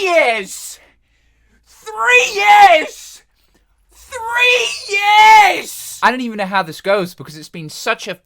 years! 3 years! 3 years! I don't even know how this goes because it's been such a...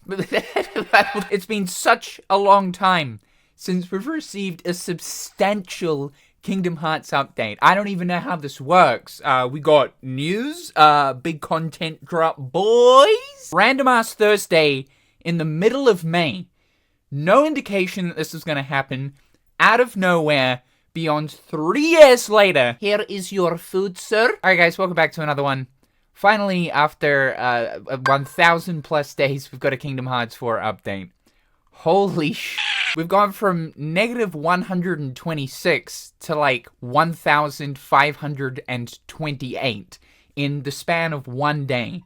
It's been such a long time since we've received a substantial Kingdom Hearts update. I don't even know how this works. We got news, big content drop, boys. Random Ass Thursday in the middle of May. No indication that this is going to happen. Out of nowhere, beyond 3 years later. Here is your food, sir. Alright guys, welcome back to another one. Finally, after 1,000 plus days, we've got a Kingdom Hearts 4 update. Holy sh*. We've gone from negative 126 to like 1,528 in the span of 1 day.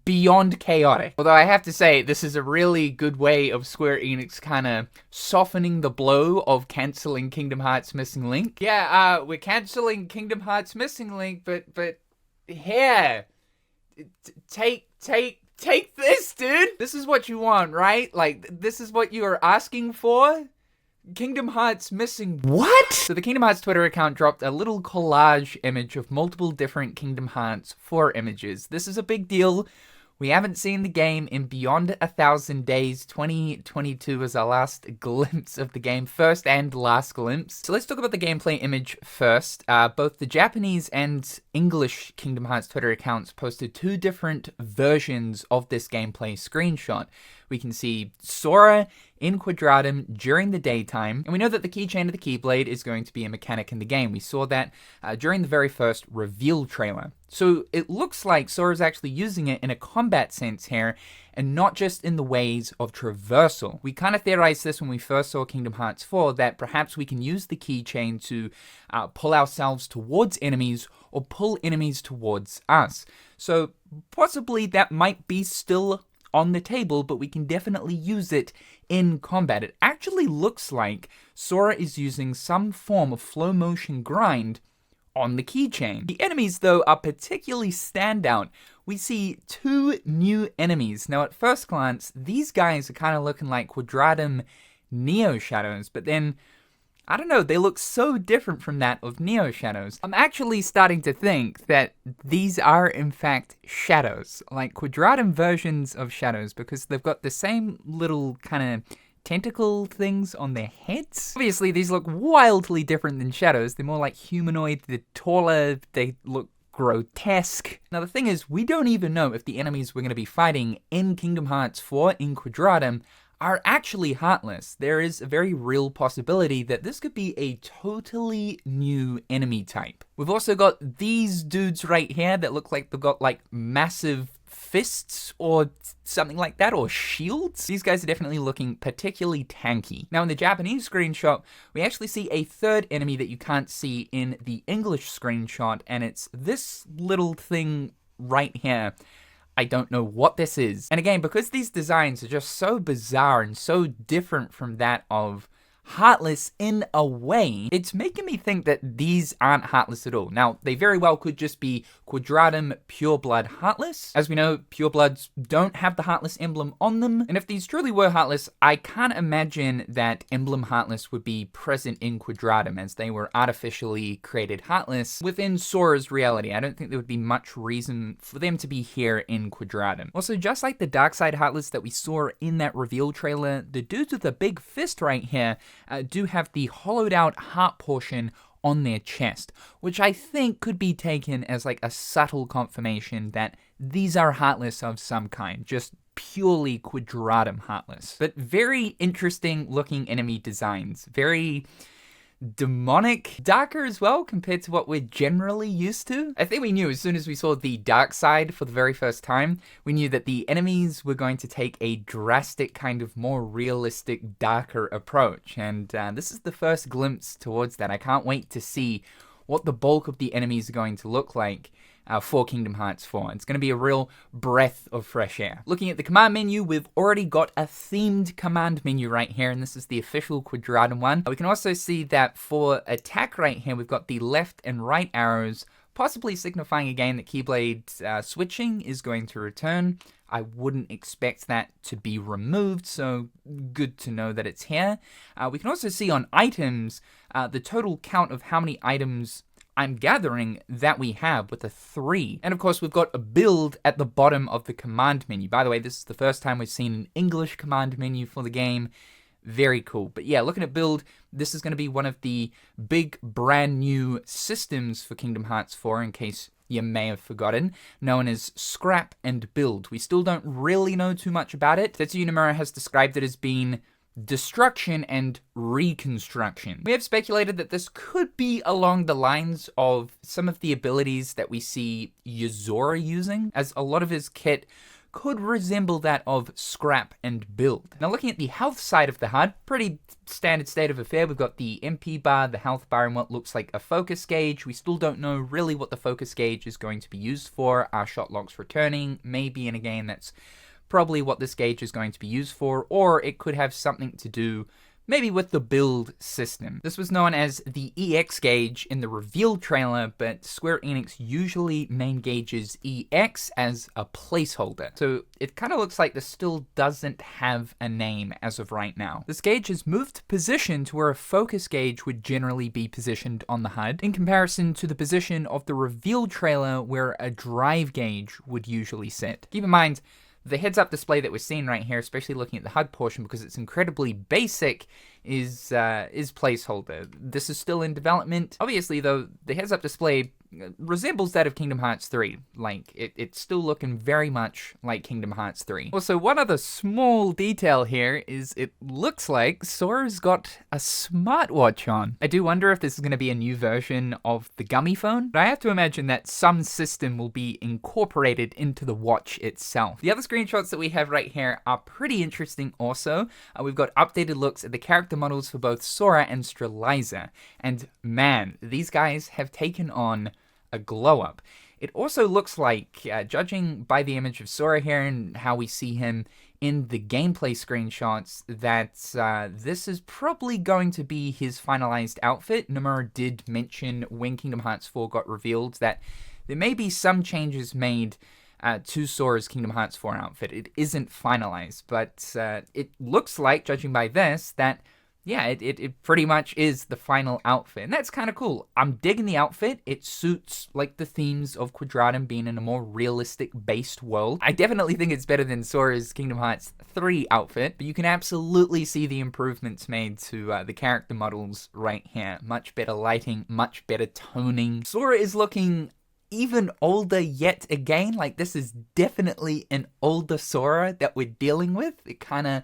Beyond chaotic. Although I have to say, this is a really good way of Square Enix kind of softening the blow of cancelling Kingdom Hearts Missing Link. Yeah, we're cancelling Kingdom Hearts Missing Link, but here, take this, dude. This is what you want, right? Like, this is what you are asking for? Kingdom Hearts Missing what? So the Kingdom Hearts Twitter account dropped a little collage image of multiple different Kingdom Hearts 4 images. This is a big deal. We haven't seen the game in beyond 1,000 days. 2022 was our last glimpse of the game. First and last glimpse. So let's talk about the gameplay image first. Both the Japanese and English Kingdom Hearts Twitter accounts posted 2 different versions of this gameplay screenshot. We can see Sora in Quadratum during the daytime, and we know that the keychain of the Keyblade is going to be a mechanic in the game. We saw that during the very first reveal trailer. So it looks like Sora's actually using it in a combat sense here, and not just in the ways of traversal. We kind of theorized this when we first saw Kingdom Hearts 4, that perhaps we can use the keychain to pull ourselves towards enemies, or pull enemies towards us. So possibly that might be still on the table, but we can definitely use it in combat. It actually looks like Sora is using some form of flow motion grind on the keychain. The enemies, though, are particularly standout. We see 2 new enemies. Now, at first glance, these guys are kind of looking like Quadratum Neo Shadows, but then, I don't know, they look so different from that of Neo Shadows. I'm actually starting to think that these are, in fact, Shadows. Like Quadratum versions of Shadows, because they've got the same little kind of tentacle things on their heads. Obviously, these look wildly different than Shadows. They're more like humanoid, they're taller, they look grotesque. Now, the thing is, we don't even know if the enemies we're going to be fighting in Kingdom Hearts 4 in Quadratum are actually Heartless. There is a very real possibility that this could be a totally new enemy type. We've also got these dudes right here that look like they've got like massive fists or something like that, or shields. These guys are definitely looking particularly tanky. Now in the Japanese screenshot, we actually see a 3rd enemy that you can't see in the English screenshot, and it's this little thing right here. I don't know what this is. And again, because these designs are just so bizarre and so different from that of Heartless in a way, it's making me think that these aren't Heartless at all. Now, they very well could just be Quadratum Pureblood Heartless. As we know, Purebloods don't have the Heartless emblem on them, and if these truly were Heartless, I can't imagine that emblem Heartless would be present in Quadratum, as they were artificially created Heartless within Sora's reality. I don't think there would be much reason for them to be here in Quadratum. Also, just like the Darkside Heartless that we saw in that reveal trailer, the dudes with the big fist right here do have the hollowed out heart portion on their chest, which I think could be taken as like a subtle confirmation that these are Heartless of some kind, just purely Quadratum Heartless. But very interesting looking enemy designs, very demonic, darker as well compared to what we're generally used to. I think we knew as soon as we saw the dark side for the very first time, we knew that the enemies were going to take a drastic kind of more realistic, darker approach, and this is the first glimpse towards that. I can't wait to see what the bulk of the enemies are going to look like for Kingdom Hearts 4. It's going to be a real breath of fresh air. Looking at the command menu, we've already got a themed command menu right here, and this is the official Quadratum one. We can also see that for attack right here, we've got the left and right arrows possibly signifying again that Keyblade switching is going to return. I wouldn't expect that to be removed, so good to know that it's here. We can also see on items the total count of how many items I'm gathering that we have with a 3. And of course, we've got a build at the bottom of the command menu. By the way, this is the first time we've seen an English command menu for the game. Very cool. But yeah, looking at build, this is going to be one of the big brand new systems for Kingdom Hearts 4, in case you may have forgotten, known as Scrap and Build. We still don't really know too much about it. Tetsuya Nomura has described it as being destruction and reconstruction. We have speculated that this could be along the lines of some of the abilities that we see Yozora using, as a lot of his kit could resemble that of Scrap and Build. Now looking at the health side of the HUD, pretty standard state of affair. We've got the MP bar, the health bar, and what looks like a focus gauge. We still don't know really what the focus gauge is going to be used for. Are shot locks returning? Maybe in a game that's probably what this gauge is going to be used for, or it could have something to do maybe with the build system. This was known as the EX gauge in the reveal trailer, but Square Enix usually name gauges EX as a placeholder. So it kind of looks like this still doesn't have a name as of right now. This gauge has moved position to where a focus gauge would generally be positioned on the HUD, in comparison to the position of the reveal trailer where a drive gauge would usually sit. Keep in mind, the heads-up display that we're seeing right here, especially looking at the HUD portion because it's incredibly basic, is placeholder. This is still in development. Obviously, though, the heads-up display resembles that of Kingdom Hearts 3. Like, it's still looking very much like Kingdom Hearts 3. Also, one other small detail here is it looks like Sora's got a smartwatch on. I do wonder if this is going to be a new version of the Gummy Phone, but I have to imagine that some system will be incorporated into the watch itself. The other screenshots that we have right here are pretty interesting also. We've got updated looks at the character models for both Sora and Streliza, and man, these guys have taken on a glow up. It also looks like, judging by the image of Sora here and how we see him in the gameplay screenshots, that this is probably going to be his finalized outfit. Nomura did mention when Kingdom Hearts 4 got revealed that there may be some changes made to Sora's Kingdom Hearts 4 outfit. It isn't finalized, but it looks like, judging by this, that yeah, it pretty much is the final outfit, and that's kind of cool. I'm digging the outfit. It suits, like, the themes of Quadratum being in a more realistic-based world. I definitely think it's better than Sora's Kingdom Hearts 3 outfit, but you can absolutely see the improvements made to the character models right here. Much better lighting, much better toning. Sora is looking even older yet again. Like, this is definitely an older Sora that we're dealing with. It kind of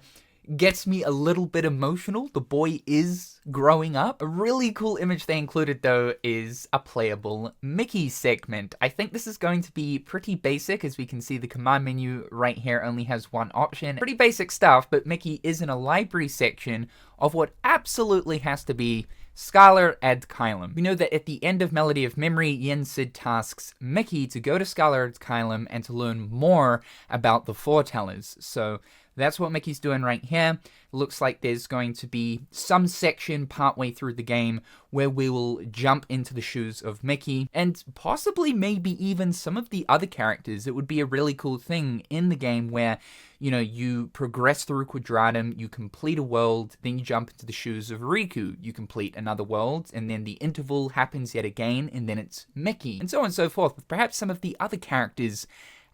gets me a little bit emotional. The boy is growing up. A really cool image they included, though, is a playable Mickey segment. I think this is going to be pretty basic. As we can see, the command menu right here only has one option. Pretty basic stuff, but Mickey is in a library section of what absolutely has to be Skylar Adkylum. We know that at the end of Melody of Memory, Yen Sid tasks Mickey to go to Skylar Adkylum and to learn more about the foretellers. So that's what Mickey's doing right here. Looks like there's going to be some section partway through the game where we will jump into the shoes of Mickey, and possibly maybe even some of the other characters. It would be a really cool thing in the game where, you know, you progress through Quadratum, you complete a world, then you jump into the shoes of Riku, you complete another world, and then the interval happens yet again, and then it's Mickey, and so on and so forth, with perhaps some of the other characters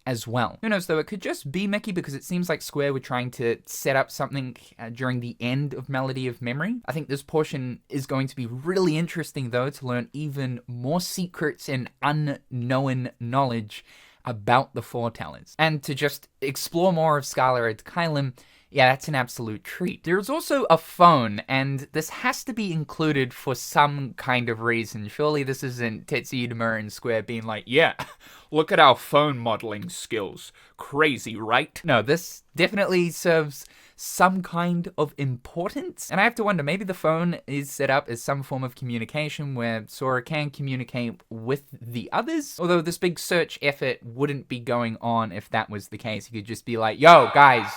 as well. Who knows, though? It could just be Mickey, because it seems like Square were trying to set up something during the end of Melody of Memory. I think this portion is going to be really interesting, though, to learn even more secrets and unknown knowledge about the foretellers, and to just explore more of Skylar Adkylum. Yeah, that's an absolute treat. There's also a phone, and this has to be included for some kind of reason. Surely this isn't Tetsuya Nomura and Square being like, yeah, look at our phone modeling skills. Crazy, right? No, this definitely serves some kind of importance. And I have to wonder, maybe the phone is set up as some form of communication where Sora can communicate with the others. Although this big search effort wouldn't be going on if that was the case. He could just be like, yo, guys,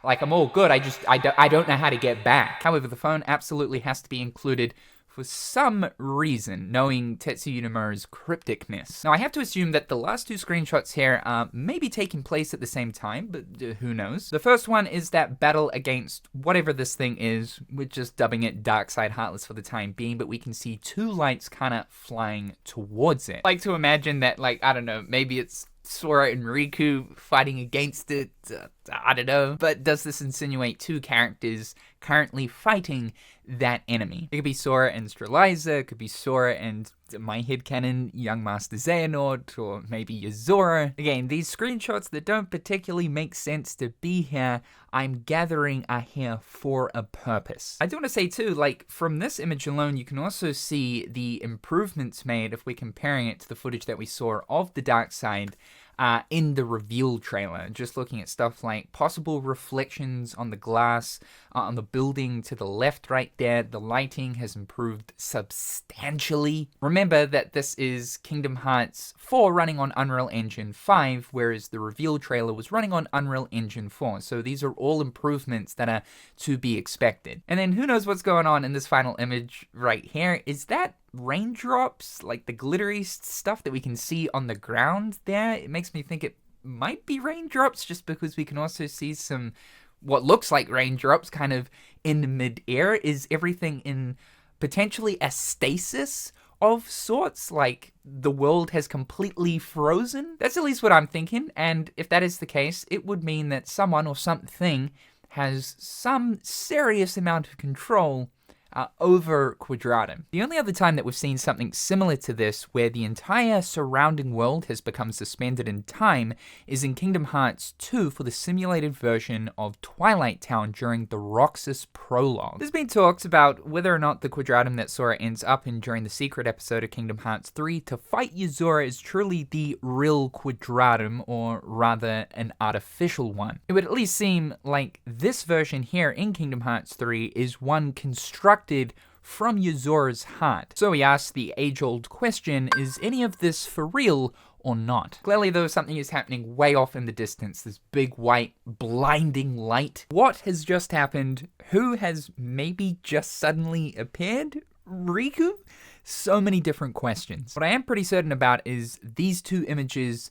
like, I'm all good, I don't know how to get back. However, the phone absolutely has to be included for some reason, knowing Tetsuya Nomura's crypticness. Now, I have to assume that the last two screenshots here are maybe taking place at the same time, but who knows? The first one is that battle against whatever this thing is. We're just dubbing it Darkside Heartless for the time being, but we can see two lights kind of flying towards it. I like to imagine that, like, I don't know, maybe it's Sora and Riku fighting against it, I don't know. But does this insinuate two characters currently fighting that enemy? It could be Sora and Streliza, it could be Sora and, my headcanon, Young Master Xehanort, or maybe Yozora. Again, these screenshots that don't particularly make sense to be here, I'm gathering are here for a purpose. I do want to say too, like, from this image alone, you can also see the improvements made if we're comparing it to the footage that we saw of the Dark Side in the reveal trailer. Just looking at stuff like possible reflections on the glass, on the building to the left right there. The lighting has improved substantially. Remember that this is Kingdom Hearts 4 running on Unreal Engine 5, whereas the reveal trailer was running on Unreal Engine 4. So these are all improvements that are to be expected. And then who knows what's going on in this final image right here. Is that raindrops, like the glittery stuff that we can see on the ground there? It makes me think it might be raindrops, just because we can also see some what looks like raindrops kind of in mid-air. Is everything in potentially a stasis of sorts, like the world has completely frozen? That's at least what I'm thinking, and if that is the case, it would mean that someone or something has some serious amount of control over Quadratum. The only other time that we've seen something similar to this, where the entire surrounding world has become suspended in time, is in Kingdom Hearts 2 for the simulated version of Twilight Town during the Roxas prologue. There's been talks about whether or not the Quadratum that Sora ends up in during the secret episode of Kingdom Hearts 3 to fight Yozora is truly the real Quadratum, or rather an artificial one. It would at least seem like this version here in Kingdom Hearts 3 is one constructed from Yozora's heart. So we ask the age-old question, is any of this for real or not? Clearly though, something is happening way off in the distance, this big white blinding light. What has just happened? Who has maybe just suddenly appeared? Riku? So many different questions. What I am pretty certain about is these two images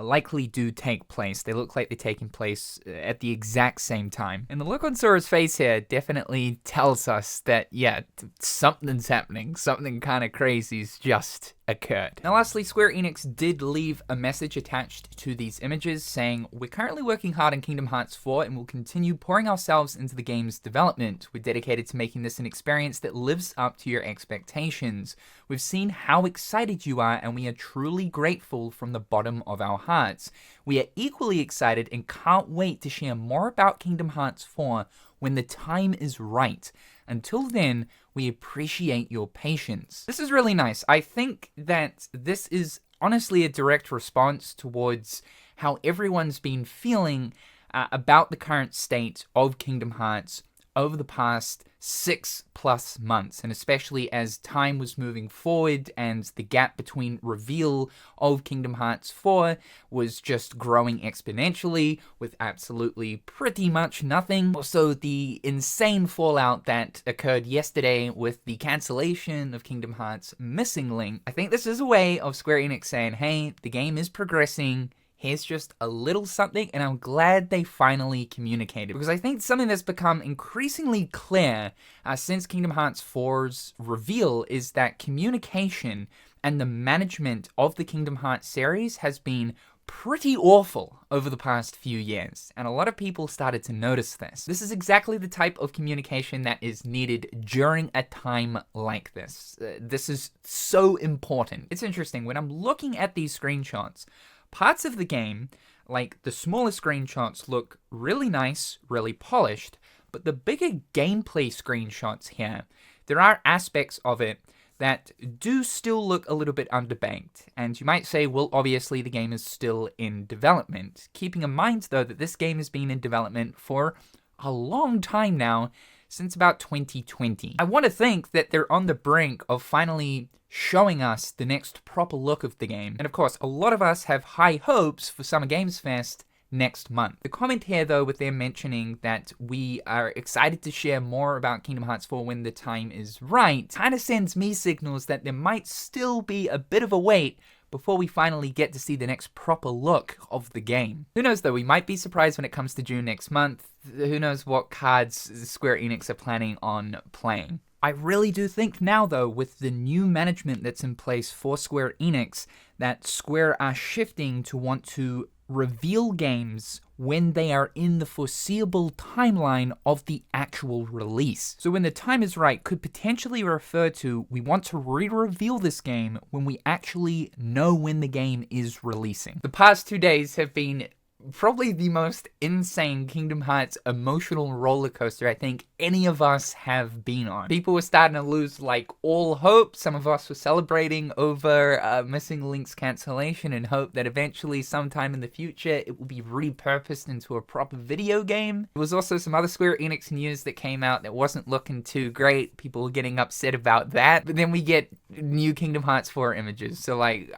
likely do take place. They look like they're taking place at the exact same time. And the look on Sora's face here definitely tells us that, yeah, something's happening. Something kind of crazy's just occurred. Now lastly, Square Enix did leave a message attached to these images saying, "We're currently working hard on Kingdom Hearts 4 and will continue pouring ourselves into the game's development. We're dedicated to making this an experience that lives up to your expectations. We've seen how excited you are and we are truly grateful from the bottom of our hearts. We are equally excited and can't wait to share more about Kingdom Hearts 4 when the time is right. Until then, we appreciate your patience." This is really nice. I think that this is honestly a direct response towards how everyone's been feeling about the current state of Kingdom Hearts over the past 6+ months, and especially as time was moving forward and the gap between reveal of Kingdom Hearts 4 was just growing exponentially with absolutely pretty much nothing. Also, the insane fallout that occurred yesterday with the cancellation of Kingdom Hearts Missing Link. I think this is a way of Square Enix saying, hey, the game is progressing. Here's just a little something, and I'm glad they finally communicated, because I think something that's become increasingly clear since Kingdom Hearts 4's reveal is that communication and the management of the Kingdom Hearts series has been pretty awful over the past few years, and a lot of people started to notice this. This is exactly the type of communication that is needed during a time like this. This is so important. It's interesting, when I'm looking at these screenshots, parts of the game, like the smaller screenshots, look really nice, really polished, but the bigger gameplay screenshots here, there are aspects of it that do still look a little bit underbanked. And you might say, well, obviously the game is still in development. Keeping in mind, though, that this game has been in development for a long time now, since about 2020. I want to think that they're on the brink of finally showing us the next proper look of the game. And of course, a lot of us have high hopes for Summer Games Fest next month. The comment here, though, with them mentioning that we are excited to share more about Kingdom Hearts 4 when the time is right, kind of sends me signals that there might still be a bit of a wait before we finally get to see the next proper look of the game. Who knows though, we might be surprised when it comes to June next month. Who knows what cards Square Enix are planning on playing. I really do think now though, with the new management that's in place for Square Enix, that Square are shifting to want to reveal games when they are in the foreseeable timeline of the actual release. So when the time is right could potentially refer to, we want to re-reveal this game when we actually know when the game is releasing. The past 2 days have been probably the most insane Kingdom Hearts emotional roller coaster I think any of us have been on. People were starting to lose like all hope. Some of us were celebrating over Missing Link's cancellation and hope that eventually sometime in the future it will be repurposed into a proper video game. There was also some other Square Enix news that came out that wasn't looking too great. People were getting upset about that. But then we get new Kingdom Hearts 4 images. So like,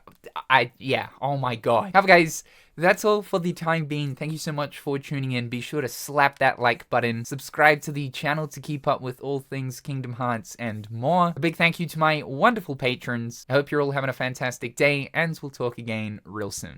yeah, oh my god. However guys, that's all for the time being. Thank you so much for tuning in. Be sure to slap that like button. Subscribe to the channel to keep up with all things Kingdom Hearts and more. A big thank you to my wonderful patrons. I hope you're all having a fantastic day, and we'll talk again real soon.